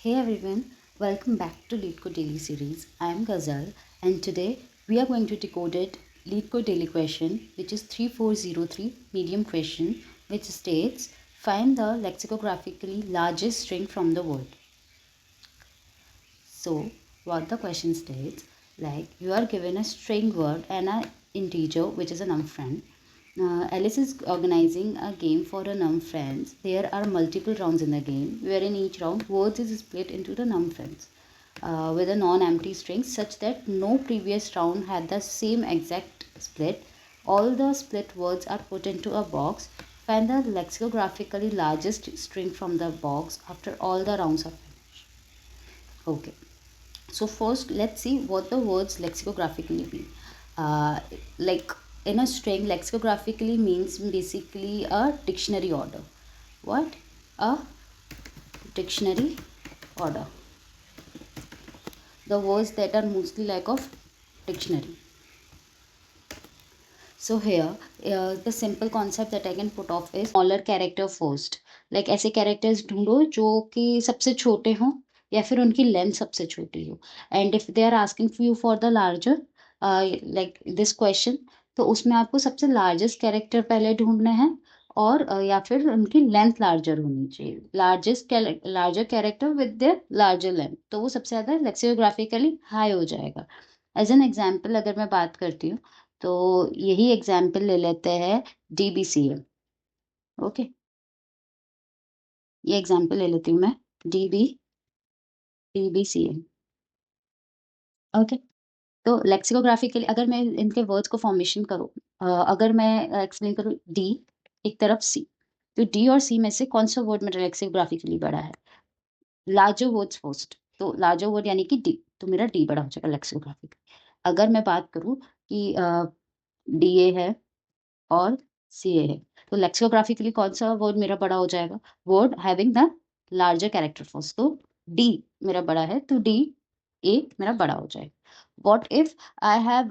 Hey everyone, welcome back to LeetCode Daily Series. I am Ghazal and today we are going to decode it LeetCode Daily question which is 3403 medium question which states find the lexicographically largest string from the word. So what the question states, like you are given a string word and an integer which is a num friend. Alice is organizing a game for her num friends. There are multiple rounds in the game, where in each round words is split into the num friends with a non-empty string such that no previous round had the same exact split. All the split words are put into a box. Find the lexicographically largest string from the box after all the rounds are finished. Okay. So first, let's see what the words lexicographically mean. Like in a string, lexicographically means basically a dictionary order. What? A dictionary order. The words that are mostly like of dictionary. So here, the simple concept that I can put off is smaller character first. Like ऐसे characters ढूंढो जो कि सबसे छोटे हों या फिर उनकी लेंथ सबसे छोटी हो. And if they are asking for you for the larger, like this question, तो उसमें आपको सबसे largest character पहले ढूंढने हैं और या फिर उनकी लेंथ लार्जर होनी चाहिए. Larger character with their larger length, तो वो सबसे ज़्यादा लेक्सियोग्राफिकली हाई हो जाएगा. एज एन एग्जाम्पल अगर मैं बात करती हूँ तो यही एग्जाम्पल ले लेते हैं DBCM. ओके, ये एग्जाम्पल ले लेती हूँ मैं DBCM. ओके, तो लेक्सिकोग्राफिकली अगर मैं इनके वर्ड्स को फॉर्मेशन करूँ, अगर मैं एक्सप्लेन करूँ डी एक तरफ सी, तो डी और सी में से कौन सा वर्ड मेरा लेक्सिकोग्राफिकली बड़ा है? लार्जर वर्ड्स फर्स्ट, तो लार्जर वर्ड यानी कि डी, तो मेरा डी बड़ा हो जाएगा लेक्सिकोग्राफिकली. अगर मैं बात करूँ कि DA है और CA है, तो लेक्सिकोग्राफिकली कौन सा वर्ड मेरा बड़ा हो जाएगा? Word having the larger character first, तो डी मेरा बड़ा है, तो DA मेरा बड़ा हो जाएगा. व्हाट इफ आई हैव,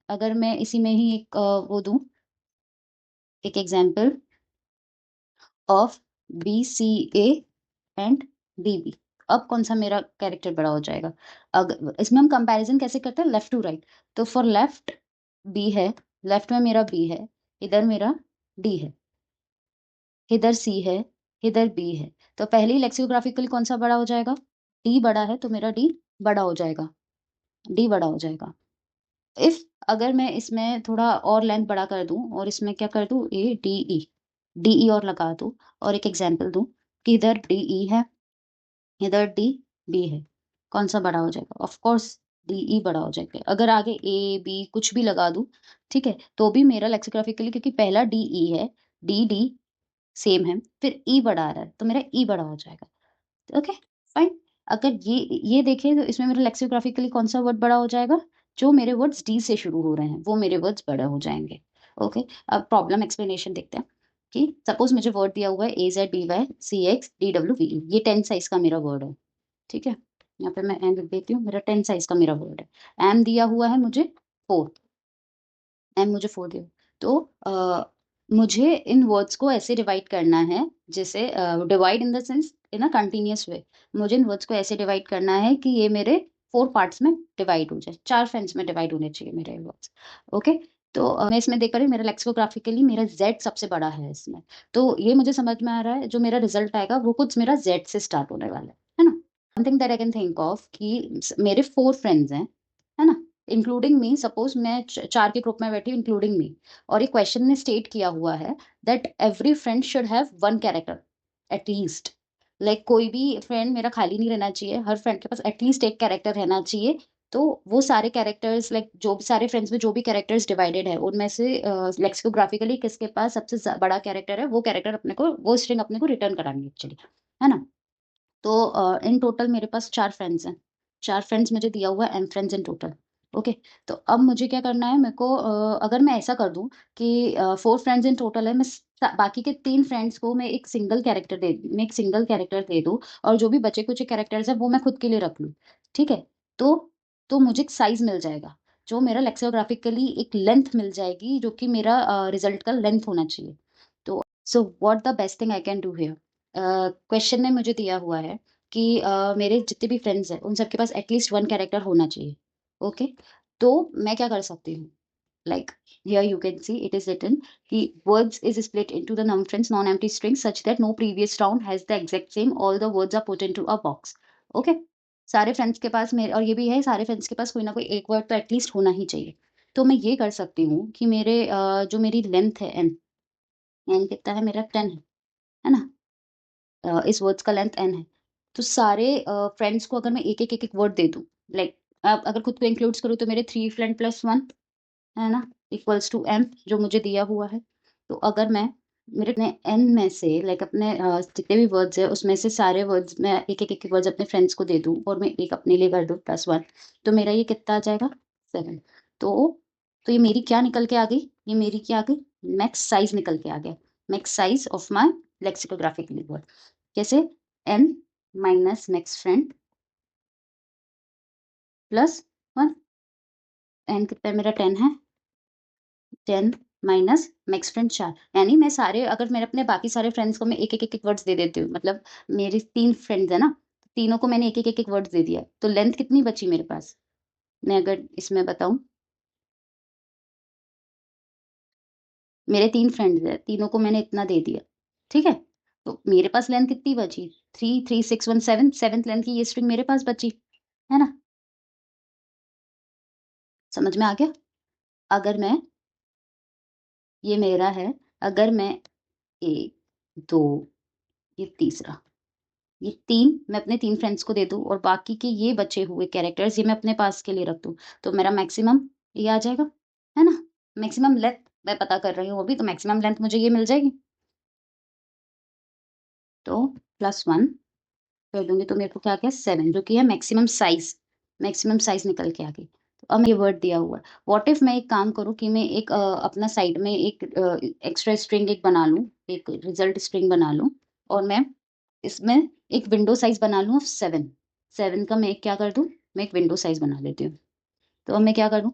अगर मैं इसी में ही एक वो दूं, एक example of BCA and DB, अब कौन सा मेरा कैरेक्टर बड़ा हो जाएगा? अगर इसमें हम कंपैरिजन कैसे करते हैं, लेफ्ट टू राइट, तो फॉर लेफ्ट B है, लेफ्ट में मेरा B है, इधर मेरा D है, इधर C है, इधर B है, तो पहले ही लेक्सिकोग्राफिकली कौन सा बड़ा हो जाएगा? D बड़ा है, तो मेरा D बड़ा हो जाएगा, D बड़ा हो जाएगा. इफ अगर मैं इसमें थोड़ा और लेंथ बड़ा कर दूं और इसमें क्या कर दूं, DE और लगा दूं और एक एग्जांपल दूं कि इधर DE है, इधर DB है, कौन सा बड़ा हो जाएगा? ऑफ कोर्स DE बड़ा हो जाएगा. अगर आगे AB कुछ भी लगा दूं, ठीक है, तो भी मेरा लेक्सिकोग्राफिकली, क्योंकि पहला DE है, DD सेम है, फिर E बड़ा आ रहा है, तो मेरा E बड़ा हो जाएगा. Okay, fine. अगर ये देखें तो इसमें मेरा लेक्सिकोग्राफिकली कौन सा वर्ड बड़ा हो जाएगा? जो मेरे वर्ड्स D से शुरू हो रहे हैं वो मेरे वर्ड्स बड़े हो जाएंगे. ओके, अब प्रॉब्लम एक्सप्लेनेशन देखते हैं कि सपोज मुझे वर्ड दिया हुआ है AZBYCXDWVE, ये 10 साइज का मेरा वर्ड है. ठीक है, यहाँ पे मैं एन लिख देती हूँ, मेरा 10 साइज का मेरा वर्ड है. एम दिया हुआ है मुझे 4, एम मुझे 4 दिया, तो मुझे इन वर्ड्स को ऐसे डिवाइड करना है, जैसे divide in the sense in a continuous way. मुझे इन वर्ड्स को ऐसे डिवाइड करना है कि ये मेरे 4 पार्ट्स में डिवाइड हो जाए, 4 फ्रेंड्स में डिवाइड होने चाहिए मेरे वर्ड्स. ओके, तो मैं इसमें देख रही हूँ मेरा लेक्सिकोग्राफिकली मेरा Z सबसे बड़ा है इसमें, तो ये मुझे समझ में आ रहा है जो मेरा रिजल्ट आएगा वो कुछ मेरा Z से स्टार्ट होने वाला है ना. One thing that I can think of कि मेरे 4 फ्रेंड्स हैं, है ना, इंक्लूडिंग मी. सपोज मैं 4 के ग्रुप में बैठी हूँ इंक्लूडिंग मी, और एक क्वेश्चन ने स्टेट किया हुआ है that every friend should have 1 character at least. Like कोई भी फ्रेंड मेरा खाली नहीं रहना चाहिए, हर फ्रेंड के पास एटलीस्ट एक कैरेक्टर रहना चाहिए. तो वो सारे कैरेक्टर्स, लाइक जो भी सारे फ्रेंड्स में जो भी कैरेक्टर्स डिवाइडेड है उनमें से लेक्सिकोग्राफिकली किसके पास सबसे बड़ा कैरेक्टर है, वो कैरेक्टर अपने को, वो स्ट्रिंग अपने को रिटर्न करानी है एक्चुअली, है ना. तो इन टोटल मेरे पास 4 फ्रेंड्स हैं, 4 फ्रेंड्स मुझे दिया हुआ है M friends in total. Okay, तो अब मुझे क्या करना है, मेरे को अगर मैं ऐसा कर दूं कि 4 फ्रेंड्स इन टोटल है, मैं बाकी के 3 फ्रेंड्स को मैं एक सिंगल कैरेक्टर दे दूं और जो भी बचे कुछ कैरेक्टर्स है वो मैं खुद के लिए रख लूं. ठीक है, तो मुझे एक साइज मिल जाएगा, जो मेरा लेक्सियोग्राफिकली एक लेंथ मिल जाएगी जो कि मेरा रिजल्ट का लेंथ होना चाहिए. तो so what the best thing I can do here, question ने मुझे दिया हुआ है कि मेरे जितने भी फ्रेंड्स हैं उन सबके पास एटलीस्ट 1 कैरेक्टर होना चाहिए। ओके? तो मैं क्या कर सकती हूँ? Like here you can see it is written कि words is split into the num-friends non-empty strings such that no previous round has the exact same all the words are put into a box. Okay? सारे friends के पास मेरे और ये भी है सारे friends के पास कोई ना कोई एक वर्ड तो एटलीस्ट होना ही चाहिए। तो मैं ये कर सकती हूँ कि मेरे जो मेरी लेंथ है n कितना है मेरा 10 है ना? इस वर्ड्स का लेंथ n है। तो सारे फ्रेंड्स को अगर मैं एक-एक वर्ड दे दूँ लाइक अगर खुद को इंक्लूड्स करूँ तो मेरे 3 फ्रेंड प्लस 1 है ना? इक्वल्स टू m जो मुझे दिया हुआ है। तो अगर मैं मेरे अपने n में से लाइक अपने जितने भी वर्ड्स हैं उसमें से सारे वर्ड्स मैं एक-एक वर्ड्स अपने फ्रेंड्स को दे दूँ और मैं एक अपने लिए कर दूँ +1 तो मेरा ये कितना आ जाएगा 7 तो तो ये मेरी क्या निकल के आ गई? ये मेरी क्या आ गई? मैक्स साइज़ निकल के आ गया। Max size of my lexicographically word कैसे? n minus max friend +1 n कितना है मेरा 10 है। 10 माइनस मैक्स फ्रेंड 4 यानी मैं सारे अगर मेरे अपने बाकी सारे फ्रेंड्स को मैं एक वर्ड्स दे देती हूँ मतलब मेरे 3 फ्रेंड्स है ना तीनों को मैंने एक वर्ड्स दे दिया तो लेंथ कितनी बची मेरे पास मैं अगर इसमें बताऊं मेरे 3 फ्रेंड्स है तीनों को मैंने इतना दे दिया ठीक है तो मेरे पास लेंथ कितनी बची 3 3 6 1 7 सेवेंथ लेंथ की ये स्ट्रिंग मेरे पास बची है ना समझ में आ गया अगर मैं ये मेरा है अगर मैं 1 2 ये तीसरा ये 3 मैं अपने 3 फ्रेंड्स को दे दूँ और बाकी के ये बचे हुए कैरेक्टर्स ये मैं अपने पास के लिए रख दूँ, तो मेरा मैक्सिमम ये आ जाएगा, है ना? मैक्सिमम लेंथ मैं पता कर रही हूँ अभी, तो मैक्सिमम लेंथ मुझे ये मिल जाएगी। तो +1 कर दूँगी तो मेरे को क्या आ गया 7 जो कि है मैक्सिमम साइज़ निकल के आ गई। तो अब ये वर्ड दिया हुआ है। व्हाट इफ मैं एक काम करूँ कि मैं एक अपना साइड में एक एक्स्ट्रा स्ट्रिंग एक बना लूँ, एक रिजल्ट स्ट्रिंग बना लूँ और मैं इसमें एक विंडो साइज़ बना लूँ 7 7 का मैं एक क्या कर दूँ, मैं एक विंडो साइज़ बना लेती हूँ। तो अब मैं क्या करूँ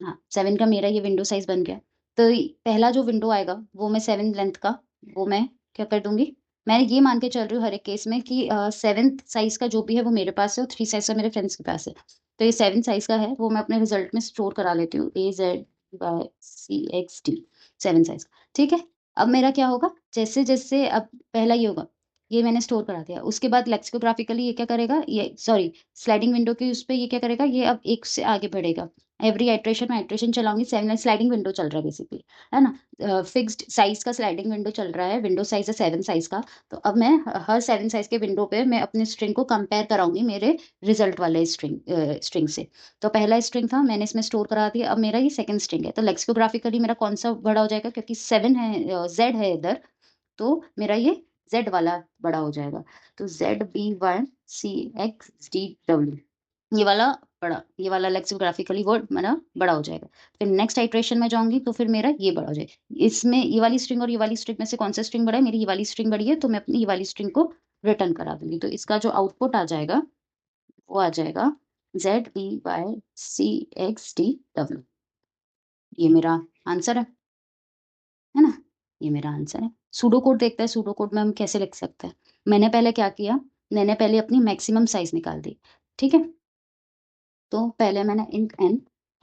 हाँ, 7 का मेरा ये विंडो साइज़ बन गया। तो पहला जो विंडो आएगा वो मैं 7 लेंथ का वो मैं क्या कर दूँगी, मैं ये मान के चल रही हूँ हर एक केस में कि 7th साइज़ का जो भी है वो मेरे पास है और 3 साइज़ का मेरे फ्रेंड्स के पास है। तो ये 7 साइज़ का है वो मैं अपने रिज़ल्ट में स्टोर करा लेती हूँ AZYCXD 7 साइज़ ठीक है? अब मेरा क्या होगा जैसे-जैसे अब पहला ये होगा, ये मैंने स्टोर करा दिया। उसके बाद लेक्सिकोग्राफिकली ये क्या करेगा ये सॉरी स्लाइडिंग विंडो के उस पे ये क्या करेगा ये अब 1 से आगे बढ़ेगा। एवरी आइटरेशन मैं आइटरेशन चलाऊँगी 7 स्लाइडिंग विंडो चल रहा है बेसिकली, है ना? फिक्स्ड साइज़ का स्लाइडिंग विंडो चल रहा है, विंडो साइज़ है 7 साइज़ का, तो अब मैं हर 7 साइज़ के विंडो पे मैं अपनी स्ट्रिंग को कंपेयर कराऊँगी मेरे रिज़ल्ट वाले स्ट्रिंग से। तो पहला स्ट्रिंग था, मैंने इसमें स्टोर करा दिया, अब मेरा ये सेकंड स्ट्रिंग है, तो लेक्सिकोग्राफिकली मेरा कौन-सा बड़ा हो जाएगा क्योंकि 7 है ज़ेड है इधर, तो मेरा ये ज़ेड वाला बड़ा हो जाएगा। तो ZBY CXDW ये वाला लेक्सिकोग्राफिकली वर्ड मेरा बड़ा हो जाएगा। फिर नेक्स्ट आइटरेशन में जाऊँगी तो फिर मेरा ये बड़ा हो जाएगा। इसमें ये वाली स्ट्रिंग और ये वाली स्ट्रिंग में से कौन-सा स्ट्रिंग बड़ा है? मेरी ये वाली स्ट्रिंग बड़ी है तो मैं अपनी ये वाली स्ट्रिंग को रिटर्न करा दूँगी। तो इसका जो आउटपुट आ जाएगा, वो आ जाएगा ZBYCXDW ये मेरा आंसर है ना? ये मेरा आंसर है। सूडो कोड देखते हैं, सूडो कोड में हम कैसे लिख सकते हैं? मैंने पहले क्या किया, मैंने पहले अपनी मैक्सिमम साइज़ निकाल दी, ठीक है? तो पहले मैंने इंट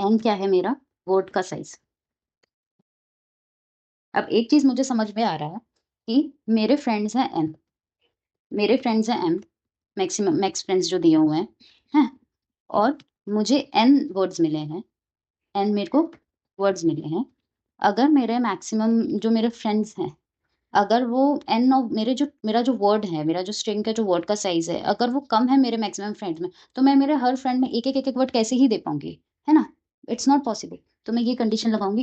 n क्या है मेरा वर्ड का साइज़। अब एक चीज़ मुझे समझ में आ रहा है कि मेरे फ्रेंड्स हैं n, मेरे फ्रेंड्स हैं m, मैक्स फ्रेंड्स जो दिए हुए हैं, हैं? और मुझे n वर्ड्स मिले हैं, n मेरे को वर्ड्स मिले हैं। अगर मेरे मैक्सिमम जो मेरे फ्रेंड्स हैं अगर वो एन ऑफ मेरा जो वर्ड है, मेरा जो स्ट्रिंग का जो वर्ड का साइज़ है, अगर वो कम है मेरे मैक्सिमम फ्रेंड में, तो मैं मेरे हर फ्रेंड में एक-एक वर्ड कैसे ही दे पाऊँगी, है ना? It's not possible. तो मैं ये कंडीशन लगाऊँगी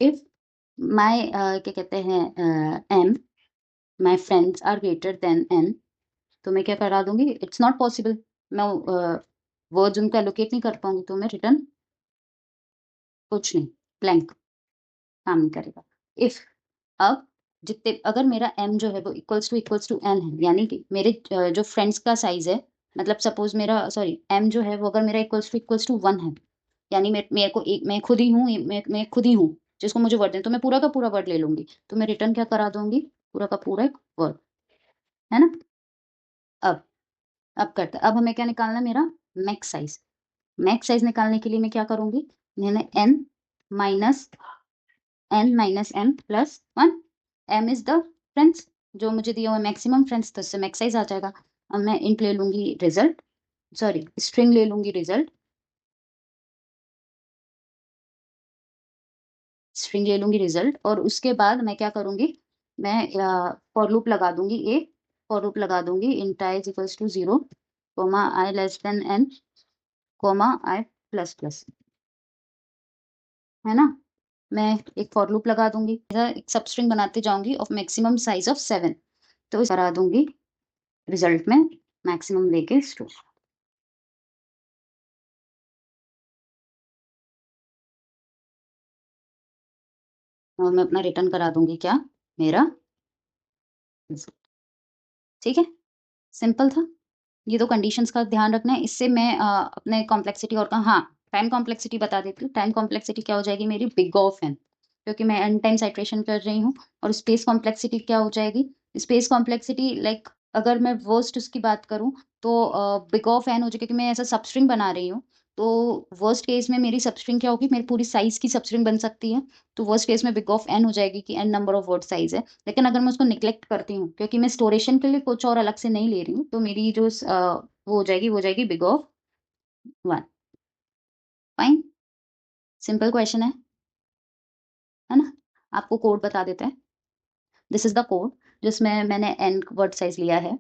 इफ माय क्या कहते हैं um my friends are greater than N तो मैं क्या करा दूँगी इट्स नॉट पॉसिबल मैं वर्ड्स उनको एलोकेट नहीं कर पाऊँगी, तो मैं रिटर्न कुछ नहीं, ब्लैंक काम नहीं करेगा। इफ अब जितने अगर मेरा m जो है वो इक्वल्स टू n है, यानी कि मेरे जो फ्रेंड्स का साइज़ है, मतलब सपोज़ मेरा सॉरी m जो है वो अगर मेरा इक्वल्स टू 1 है, यानी मेरे को एक मैं खुद ही हूँ, मैं खुद ही हूँ, जिसको मुझे वर्ड दें, तो मैं पूरा का पूरा वर्ड ले लूँगी। तो मैं रिटर्न क्या करा दूँगी पूरा का पूरा एक वर्ड, है ना। अब करते हैं, अब हमें क्या निकालना है, मेरा मैक्स साइज। मैक्स साइज निकालने के लिए मैं क्या करूंगी, मैंने minus n plus 1, m is the friends जो मुझे दिया हुआ मैक्सिमम फ्रेंड्स, तो इससे मैक्स साइज आ जाएगा। अब मैं इंट ले लूंगी रिजल्ट, सॉरी स्ट्रिंग ले लूंगी रिजल्ट, स्ट्रिंग ले लूंगी रिजल्ट, और उसके बाद मैं क्या करूंगी, मैं फॉर लूप लगा दूंगी, एक फॉर लूप लगा दूंगी int i is equals to 0, comma i less than n, comma i plus plus, है ना। मैं एक फॉर लूप लगा दूंगी, एक सब स्ट्रिंग बनाते जाऊंगी ऑफ मैक्सिमम साइज ऑफ 7, तो इस करा दूंगी रिजल्ट में मैक्सिमम लेके स्टोर। और मैं अपना रिटर्न करा दूंगी क्या, मेरा, ठीक है, सिंपल था। ये तो कंडीशंस का ध्यान रखना है, इससे मैं अपने कॉम्प्लेक्सिटी और हाँ, टाइम कॉम्प्लेक्सिटी बता देती हूँ। टाइम कॉम्प्लेक्सिटी क्या हो जाएगी मेरी, बिग ऑफ एन, क्योंकि मैं एन टाइम्स आइट्रेशन कर रही हूँ। और स्पेस कॉम्प्लेक्सिटी क्या हो जाएगी, स्पेस कॉम्प्लेक्सिटी लाइक अगर मैं वर्स्ट उसकी बात करूँ तो बिग ऑफ एन हो जाएगी, क्योंकि मैं ऐसा सबस्ट्रिंग बना रही हूँ। तो वर्स्ट केस में मेरी सबस्ट्रिंग क्या होगी, मेरी पूरी साइज की सबस्ट्रिंग बन सकती है। तो वर्स्ट केस में बिग ऑफ एन हो जाएगी कि N number of word size है। लेकिन अगर मैं उसको निग्लेक्ट करती हूँ, क्योंकि मैं स्टोरेशन के लिए कुछ और अलग से नहीं ले रही हूँ, तो मेरी जो वो हो जाएगी big of 1। Fine, simple question है ना। आपको कोड बता देते हैं, दिस इज द कोड जिसमें मैंने एन वर्ड साइज लिया है।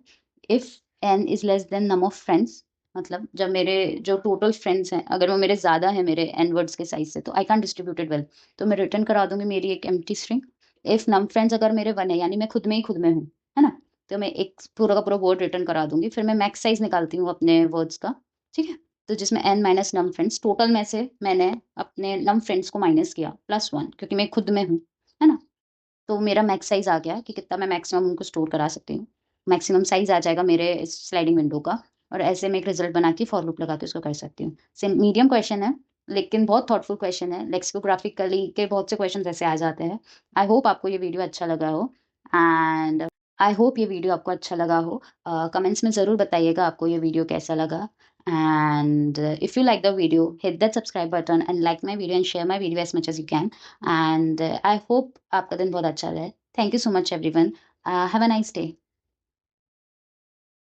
If N is less than num of friends, मतलब जब मेरे जो टोटल फ्रेंड्स हैं अगर वो मेरे ज्यादा है मेरे एन वर्ड्स के साइज से, तो I can distribute it well, तो मैं रिटर्न करा दूंगी मेरी एक empty string. If num friends अगर मेरे 1 है, यानी मैं खुद में ही खुद में हूँ, है ना, तो मैं एक पूरा का पूरा वर्ड रिटर्न करा दूंगी। फिर मैं मैक्स साइज निकालती हूँ अपने वर्ड्स का, ठीक है। तो जिसमें एन माइनस नम फ्रेंड्स, टोटल में से मैंने अपने नम फ्रेंड्स को माइनस किया +1, क्योंकि मैं खुद में हूँ, है ना। तो मेरा मैक्स साइज आ गया कि कितना मैं मैक्सिमम उनको स्टोर करा सकती हूँ। मैक्सिमम साइज आ जाएगा मेरे इस स्लाइडिंग विंडो का, और ऐसे मैं एक रिजल्ट बना के फॉर लूप लगा के उसको कर सकती हूँ। सिम मीडियम क्वेश्चन है, लेकिन बहुत थॉटफुल क्वेश्चन है। लेक्सिकोग्राफिकली के बहुत से क्वेश्चन ऐसे आ जाते हैं। आई होप आपको ये वीडियो अच्छा लगा हो, एंड आई होप ये वीडियो आपको अच्छा लगा हो। कमेंट्स में ज़रूर बताइएगा आपको ये वीडियो कैसा लगा। And if you like the video, hit that subscribe button and like my video and share my video as much as you can. And I hope आपका दिन बहुत अच्छा रहे. Thank you so much everyone. Have a nice day.